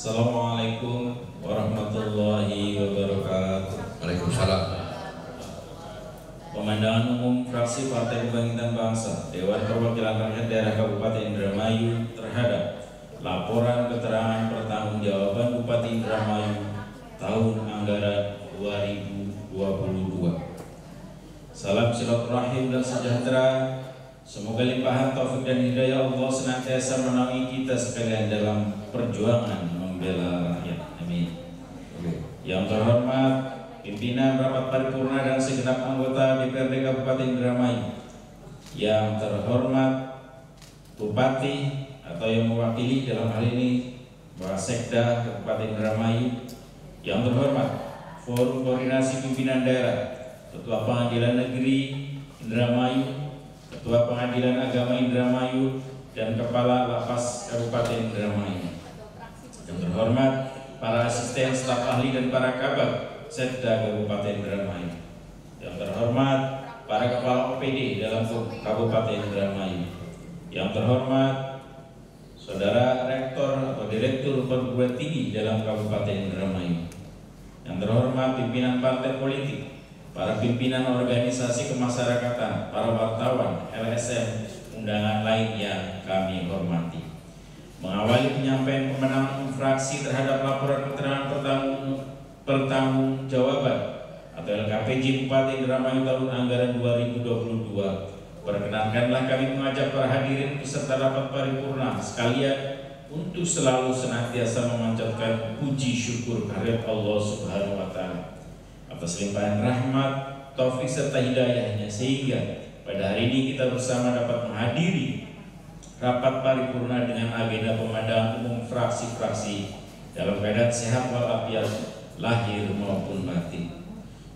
Assalamualaikum warahmatullahi wabarakatuh. Waalaikumsalam. Pemandangan umum fraksi Partai Kebangkitan Bangsa Dewan Perwakilan Rakyat Daerah Kabupaten Indramayu terhadap laporan keterangan pertanggungjawaban Bupati Indramayu tahun anggaran 2022. Salam silaturahim dan sejahtera. Semoga limpahan taufik dan hidayah Allah senantiasa menaungi kita sekalian dalam perjuangan membela rakyat. Amin. Yang terhormat pimpinan rapat paripurna dan segenap anggota DPRD Kabupaten Indramayu. Yang terhormat Bupati atau yang mewakili dalam hal ini Wasekda Kabupaten Indramayu. Yang terhormat Forum Koordinasi Pimpinan Daerah, Ketua Pengadilan Negeri Indramayu, Ketua Pengadilan Agama Indramayu, dan Kepala Lapas Kabupaten Indramayu. Yang terhormat para asisten staf ahli dan para kabag Setda Kabupaten Indramayu. Yang terhormat para kepala OPD dalam Kabupaten Indramayu. Yang terhormat Saudara Rektor atau Direktur Perguruan Tinggi dalam Kabupaten Indramayu. Yang terhormat pimpinan partai politik, para pimpinan organisasi kemasyarakatan, para wartawan, LSM, undangan lain yang kami hormati. Mengawali penyampaian pemenangan fraksi terhadap laporan keterangan pertanggungjawaban atau LKPJ Bupati Indramayu tahun anggaran 2022. Perkenankanlah kami mengajak para hadirin peserta rapat paripurna sekalian untuk selalu senantiasa memanjatkan puji syukur kehadirat Allah Subhanahu wa Ta'ala atas limpahan rahmat, taufik serta hidayahnya, sehingga pada hari ini kita bersama dapat menghadiri rapat paripurna dengan agenda pemandangan umum fraksi-fraksi dalam keadaan sehat walafiat lahir maupun batin.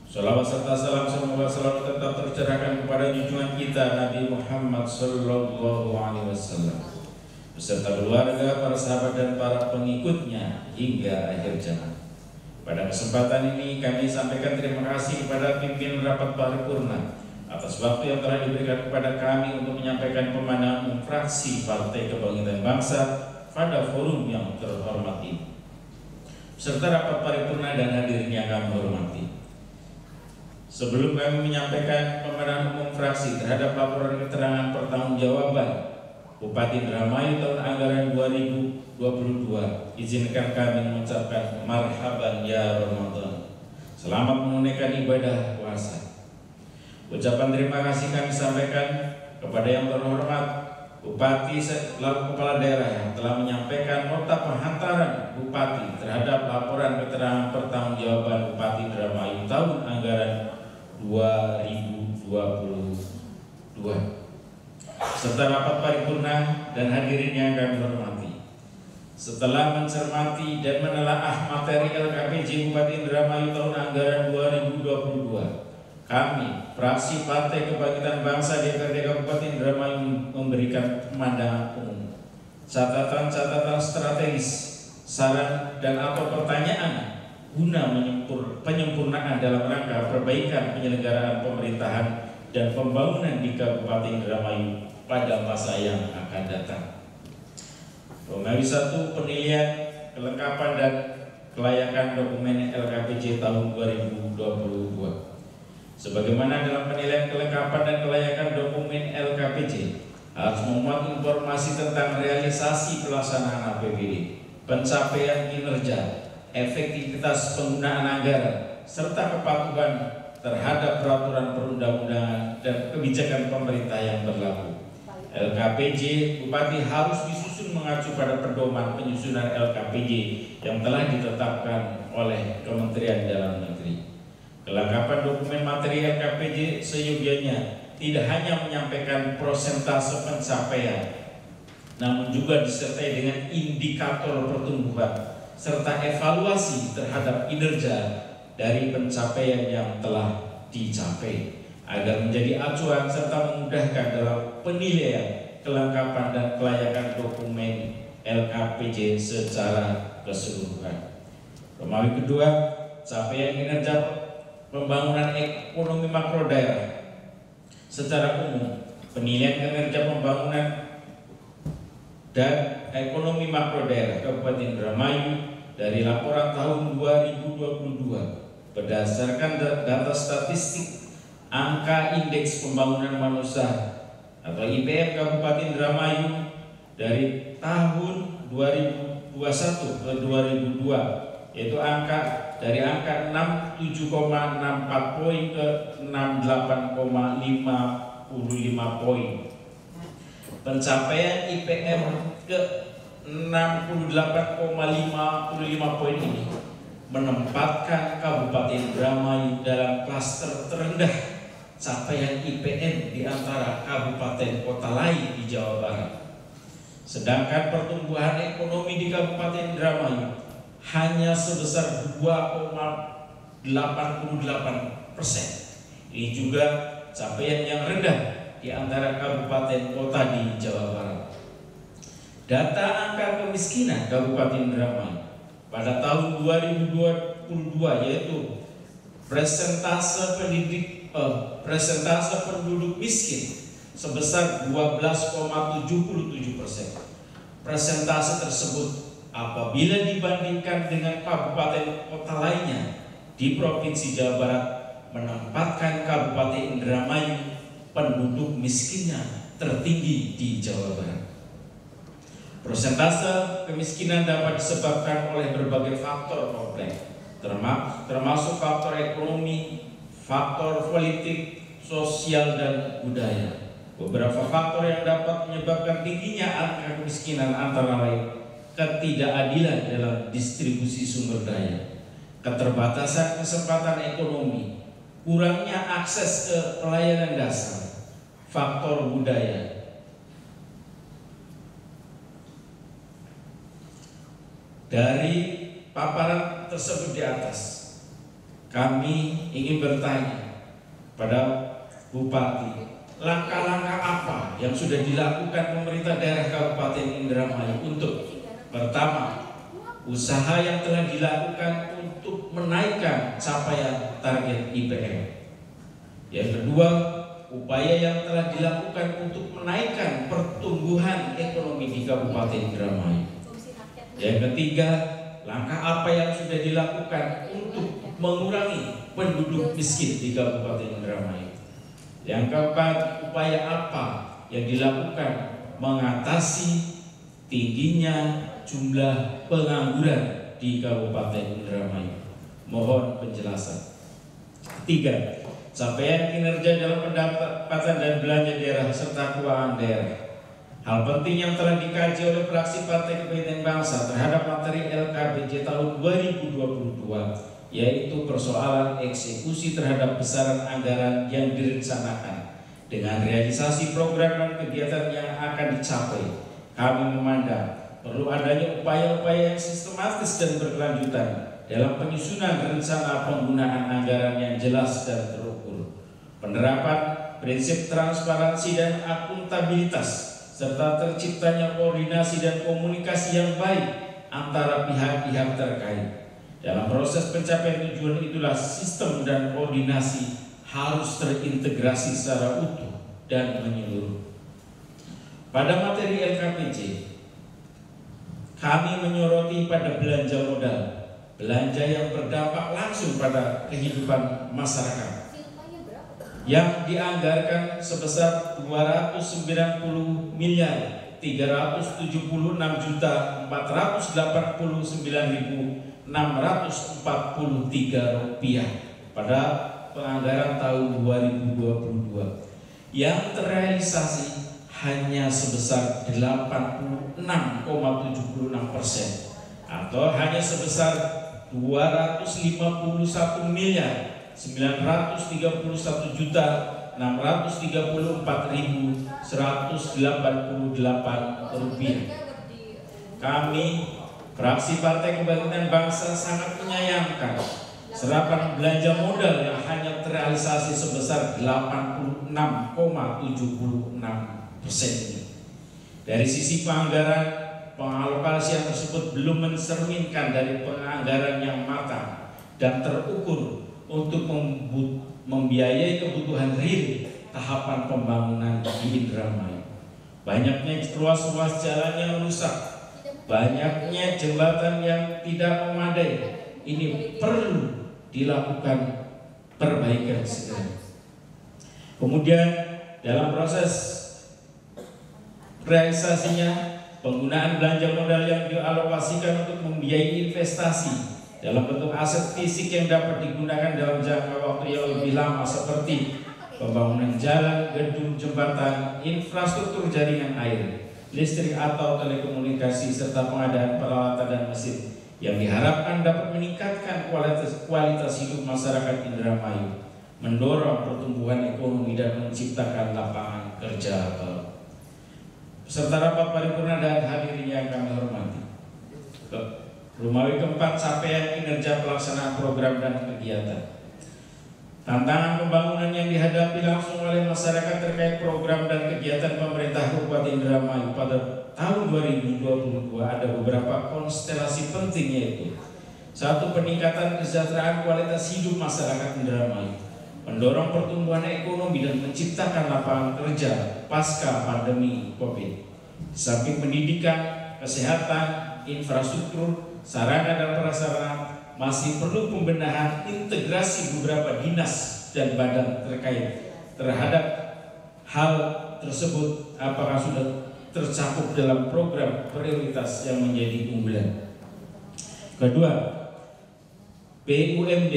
Shalawat serta salam semoga selalu tetap tercerahkan kepada junjungan kita Nabi Muhammad Sallallahu Alaihi Wasallam beserta keluarga, para sahabat dan para pengikutnya hingga akhir zaman. Pada kesempatan ini kami sampaikan terima kasih kepada pimpinan rapat paripurna atas waktu yang telah diberikan kepada kami untuk menyampaikan pemandangan umum fraksi Partai Kebangkitan Bangsa pada forum yang terhormat ini. Beserta rapat paripurna dan hadirin yang kami hormati. Sebelum kami menyampaikan pemandangan umum fraksi terhadap laporan keterangan pertanggungjawaban Bupati Indramayu tahun anggaran 2022, izinkan kami mengucapkan marhaban ya Ramadan. Selamat menunaikan ibadah puasa. Ucapan terima kasih kami sampaikan kepada yang terhormat Bupati selaku Kepala Daerah yang telah menyampaikan nota penghantaran Bupati terhadap laporan keterangan pertanggungjawaban Bupati Indramayu tahun anggaran 2022. Serta rapat paripurna dan hadirin yang kami hormati. Setelah mencermati dan menelaah materi LKPJ Bupati Indramayu tahun anggaran 2022, kami, fraksi Partai Kebangkitan Bangsa DPRD Kabupaten Indramayu memberikan pemandangan umum, catatan-catatan strategis, saran dan atau pertanyaan guna penyempurnaan dalam rangka perbaikan penyelenggaraan pemerintahan dan pembangunan di Kabupaten Indramayu pada masa yang akan datang. Romawi 1, penilaian kelengkapan dan kelayakan dokumen LKPJ tahun 2022. Sebagaimana dalam penilaian kelengkapan dan kelayakan dokumen LKPJ harus memuat informasi tentang realisasi pelaksanaan APBD, pencapaian kinerja, efektivitas penggunaan anggaran, serta kepatuhan terhadap peraturan perundang-undangan dan kebijakan pemerintah yang berlaku. LKPJ Bupati harus disusun mengacu pada pedoman penyusunan LKPJ yang telah ditetapkan oleh Kementerian Dalam Negeri. Kelengkapan dokumen materi LKPJ seyogianya tidak hanya menyampaikan persentase pencapaian, namun juga disertai dengan indikator pertumbuhan serta evaluasi terhadap kinerja dari pencapaian yang telah dicapai agar menjadi acuan serta memudahkan dalam penilaian kelengkapan dan kelayakan dokumen LKPJ secara keseluruhan. Romawi kedua, capaian kinerja pembangunan ekonomi makro daerah secara umum, penilaian kinerja pembangunan dan ekonomi makro daerah Kabupaten Indramayu dari laporan tahun 2022 berdasarkan data statistik angka indeks pembangunan manusia atau IPM Kabupaten Indramayu dari tahun 2021 ke 2002, yaitu dari angka 67,64 poin ke 68,55 poin. Pencapaian IPM ke 68,55 poin ini menempatkan Kabupaten Indramayu dalam klaster terendah capaian IPM di antara kabupaten kota lain di Jawa Barat. Sedangkan pertumbuhan ekonomi di Kabupaten Indramayu hanya sebesar 2,88%. Ini juga capaian yang rendah di antara kabupaten kota di Jawa Barat. Data angka kemiskinan Kabupaten Indramayu pada tahun 2022 yaitu presentase penduduk miskin sebesar 12,77%. Persentase tersebut apabila dibandingkan dengan kabupaten kota lainnya di Provinsi Jawa Barat menempatkan Kabupaten Indramayu penduduk miskinnya tertinggi di Jawa Barat. Persentase kemiskinan dapat disebabkan oleh berbagai faktor kompleks, termasuk faktor ekonomi, faktor politik, sosial, dan budaya. Beberapa faktor yang dapat menyebabkan tingginya angka kemiskinan antara lain ketidakadilan dalam distribusi sumber daya, keterbatasan kesempatan ekonomi, kurangnya akses ke pelayanan dasar, faktor budaya. Dari paparan tersebut di atas, kami ingin bertanya pada Bupati, langkah-langkah apa yang sudah dilakukan pemerintah daerah Kabupaten Indramayu untuk pertama, usaha yang telah dilakukan untuk menaikkan capaian target IPM. Yang kedua, upaya yang telah dilakukan untuk menaikkan pertumbuhan ekonomi di Kabupaten Indramayu. Yang ketiga, langkah apa yang sudah dilakukan untuk mengurangi penduduk miskin di Kabupaten Indramayu. Yang keempat, upaya apa yang dilakukan mengatasi tingginya jumlah pengangguran di Kabupaten Indramayu. Mohon penjelasan. Ketiga, capaian kinerja dalam pendapatan dan belanja daerah serta keuangan daerah. Hal penting yang telah dikaji oleh fraksi Partai Kebangkitan Bangsa terhadap materi LKPJ tahun 2022, yaitu persoalan eksekusi terhadap besaran anggaran yang direncanakan dengan realisasi program dan kegiatan yang akan dicapai. Kami memandang perlu adanya upaya-upaya yang sistematis dan berkelanjutan dalam penyusunan rencana penggunaan anggaran yang jelas dan terukur, penerapan prinsip transparansi dan akuntabilitas, serta terciptanya koordinasi dan komunikasi yang baik antara pihak-pihak terkait. Dalam proses pencapaian tujuan itulah sistem dan koordinasi harus terintegrasi secara utuh dan menyeluruh. Pada materi LKPJ, kami menyoroti pada belanja modal, belanja yang berdampak langsung pada kehidupan masyarakat, yang dianggarkan sebesar 299.489.643 rupiah pada penganggaran tahun 2022, yang terrealisasi hanya sebesar 86,76% atau hanya sebesar 251.934.188 rupiah. Kami fraksi Partai Kebangkitan Bangsa sangat menyayangkan serapan belanja modal yang hanya terrealisasi sebesar 86,76%. Dari sisi penganggaran, pengalokasian tersebut belum mencerminkan dari penganggaran yang matang dan terukur untuk membiayai kebutuhan real tahapan pembangunan di Indramayu. Banyaknya ruas-ruas jalan yang rusak, banyaknya jembatan yang tidak memadai. Ini perlu dilakukan perbaikan segera. Kemudian dalam proses realisasinya, penggunaan belanja modal yang dialokasikan untuk membiayai investasi dalam bentuk aset fisik yang dapat digunakan dalam jangka waktu yang lebih lama seperti pembangunan jalan, gedung, jembatan, infrastruktur jaringan air, listrik atau telekomunikasi, serta pengadaan peralatan dan mesin yang diharapkan dapat meningkatkan kualitas hidup masyarakat Indramayu, mendorong pertumbuhan ekonomi dan menciptakan lapangan kerja baru. Peserta rapat paripurna dan hadirin yang kami hormati, Rumawi keempat, capaian kinerja pelaksanaan program dan kegiatan. Tantangan pembangunan yang dihadapi langsung oleh masyarakat terkait program dan kegiatan pemerintah Kabupaten Indramayu pada tahun 2022 ada beberapa konstelasi penting, yaitu: 1. Peningkatan kesejahteraan kualitas hidup masyarakat Indramayu, mendorong pertumbuhan ekonomi dan menciptakan lapangan kerja pasca pandemi COVID. Samping pendidikan, kesehatan, infrastruktur, sarana dan prasarana, masih perlu pembenahan integrasi beberapa dinas dan badan terkait terhadap hal tersebut, apakah sudah tercakup dalam program prioritas yang menjadi unggulan. Kedua, BUMD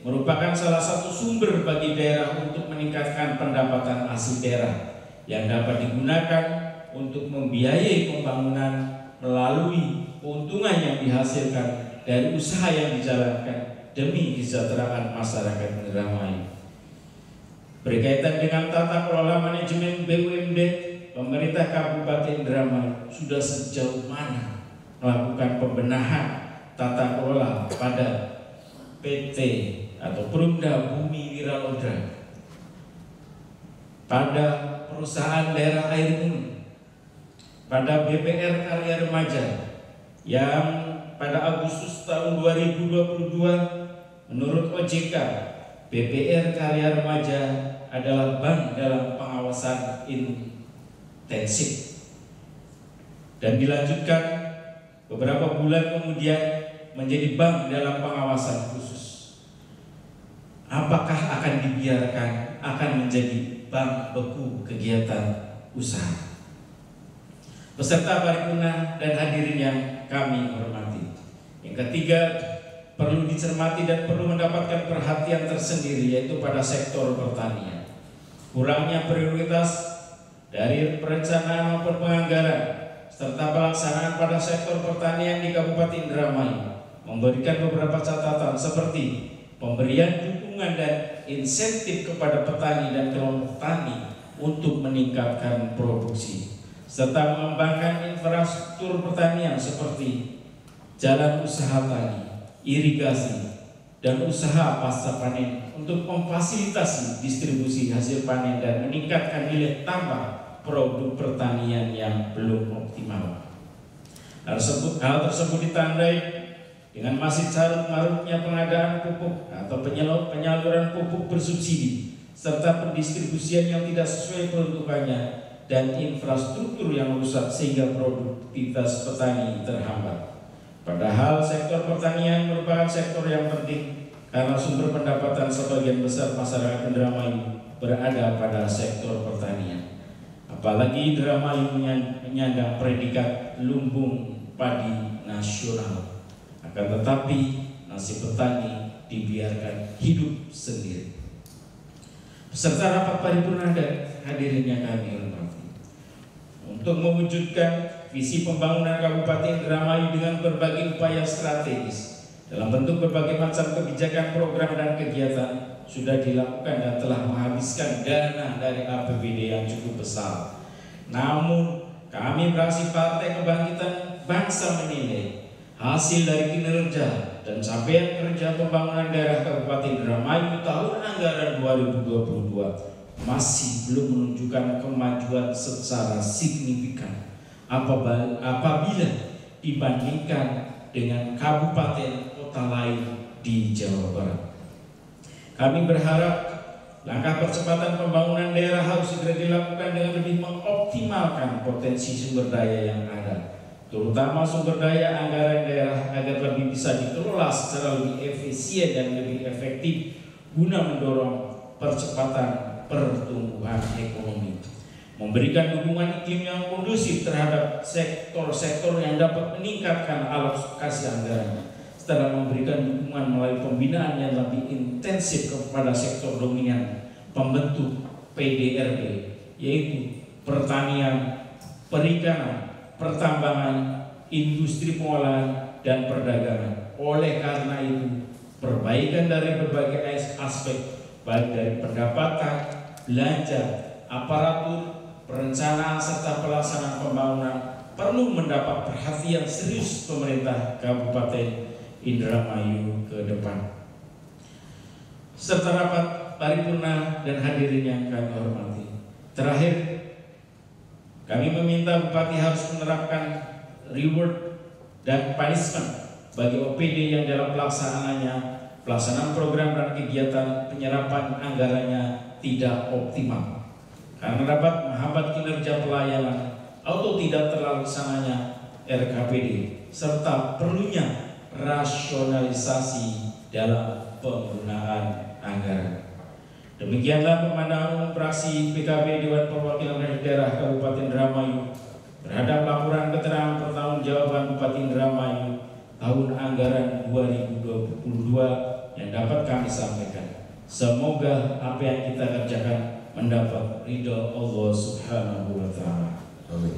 merupakan salah satu sumber bagi daerah untuk meningkatkan pendapatan asli daerah yang dapat digunakan untuk membiayai pembangunan melalui keuntungan yang dihasilkan dari usaha yang dijalankan demi kesejahteraan masyarakat Indramayu. Berkaitan dengan tata kelola manajemen BUMD, pemerintah Kabupaten Indramayu sudah sejauh mana melakukan pembenahan tata kelola pada PT atau Perumda Bumi Wiralodra, pada perusahaan daerah air minum, pada BPR Karya Remaja yang pada Agustus tahun 2022 menurut OJK, BPR Karya Remaja adalah bank dalam pengawasan intensif, dan dilanjutkan beberapa bulan kemudian menjadi bank dalam pengawasan khusus. Apakah akan dibiarkan akan menjadi bank beku kegiatan usaha? Peserta paripurna dan hadirin yang kami hormati, yang ketiga, perlu dicermati dan perlu mendapatkan perhatian tersendiri, yaitu pada sektor pertanian. Kurangnya prioritas dari perencanaan maupun penganggaran serta pelaksanaan pada sektor pertanian di Kabupaten Indramayu memberikan beberapa catatan, seperti pemberian dukungan dan insentif kepada petani dan kelompok tani untuk meningkatkan produksi, serta mengembangkan infrastruktur pertanian seperti jalan usaha tani, irigasi, dan usaha pasca panen untuk memfasilitasi distribusi hasil panen dan meningkatkan nilai tambah produk pertanian yang belum optimal. Hal tersebut ditandai dengan masih carut-marutnya pengadaan pupuk atau penyaluran pupuk bersubsidi, serta pendistribusian yang tidak sesuai peruntukannya dan infrastruktur yang rusak sehingga produktivitas petani terhambat. Padahal sektor pertanian merupakan sektor yang penting karena sumber pendapatan sebagian besar masyarakat Indramayu berada pada sektor pertanian. Apalagi Indramayu menyandang predikat lumbung padi nasional. Akan tetapi nasib petani dibiarkan hidup sendiri. Peserta rapat paripurna dan hadirin yang kami hormati, untuk mewujudkan visi pembangunan Kabupaten Indramayu dengan berbagai upaya strategis dalam bentuk berbagai macam kebijakan, program, dan kegiatan sudah dilakukan dan telah menghabiskan dana dari APBD yang cukup besar. Namun kami fraksi Partai Kebangkitan Bangsa menilai hasil dari kinerja dan capaian kerja pembangunan daerah Kabupaten Indramayu tahun anggaran 2022 masih belum menunjukkan kemajuan secara signifikan apabila dibandingkan dengan kabupaten kota lain di Jawa Barat. Kami berharap langkah percepatan pembangunan daerah harus segera dilakukan dengan lebih mengoptimalkan potensi sumber daya yang ada, terutama sumber daya anggaran daerah agar lebih bisa dikelola secara lebih efisien dan lebih efektif guna mendorong percepatan pertumbuhan ekonomi. Memberikan dukungan iklim yang kondusif terhadap sektor-sektor yang dapat meningkatkan alokasi anggaran, setelah memberikan dukungan melalui pembinaan yang lebih intensif kepada sektor dominan pembentuk PDRB, yaitu pertanian, perikanan, pertambangan, industri pengolahan, dan perdagangan. Oleh karena itu, perbaikan dari berbagai aspek, baik dari pendapatan, belanja, aparatur, perencanaan serta pelaksanaan pembangunan perlu mendapat perhatian serius pemerintah Kabupaten Indramayu ke depan. Serta rapat paripurna dan hadirin yang kami hormati. Terakhir, kami meminta Bupati harus menerapkan reward dan punishment bagi OPD yang dalam pelaksanaan program dan kegiatan penyerapan anggarannya tidak optimal, karena dapat menghambat kinerja pelayanan atau tidak terlaksananya RKPD, serta perlunya rasionalisasi dalam penggunaan anggaran. Demikianlah pemandangan umum praksi PKB Dewan Perwakilan Rakyat Daerah Kabupaten Indramayu terhadap laporan keterangan pertanggungjawaban Bupati Indramayu tahun anggaran 2022 yang dapat kami sampaikan. Semoga apa yang kita kerjakan mendapat ridha Allah Subhanahu wa taala. Amin.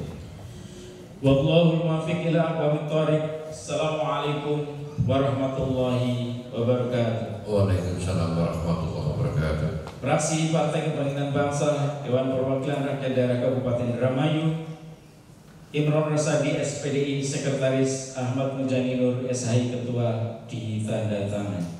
Wallahul muwaffiq ila aqwamit thoriq. Assalamualaikum warahmatullahi wabarakatuh. Waalaikumsalam warahmatullahi wabarakatuh. Fraksi Partai Kebangkitan Bangsa Dewan Perwakilan Rakyat Daerah Kabupaten Indramayu, Imron Rasadi SPDI, Sekretaris Ahmad Mujani Nur SHI Ketua, ditandatangani.